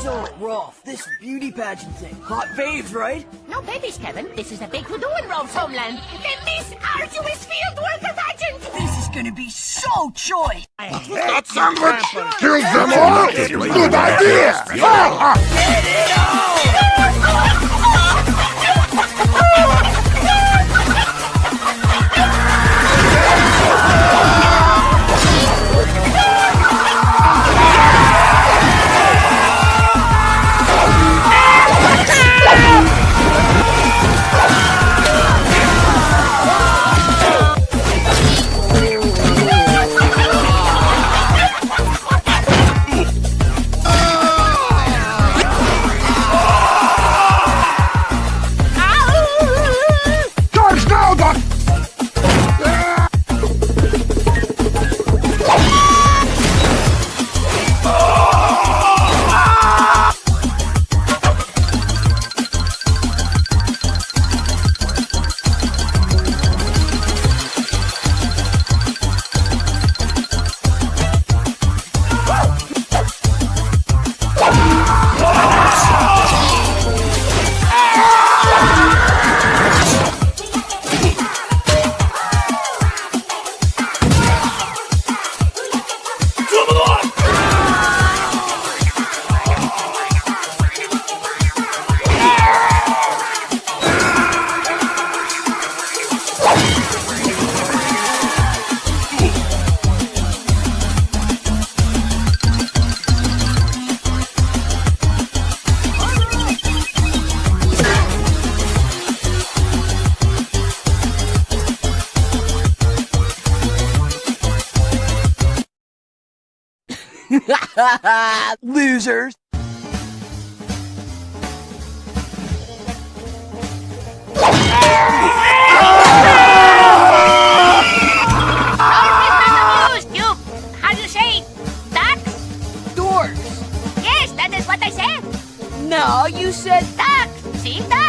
So, Rolf, this beauty pageant thing, hot babes, right? No babies, Kevin. This is a big to-do in Rolf's homeland. The Miss Arduous Fieldworker pageant! This is gonna be so choice! That sandwich kills them all! Good idea! Get it on! Charge now, Doc! Losers! How do you say? Ducks? Doors! Yes, that is what I said. No, you said Ducks. See, ducks.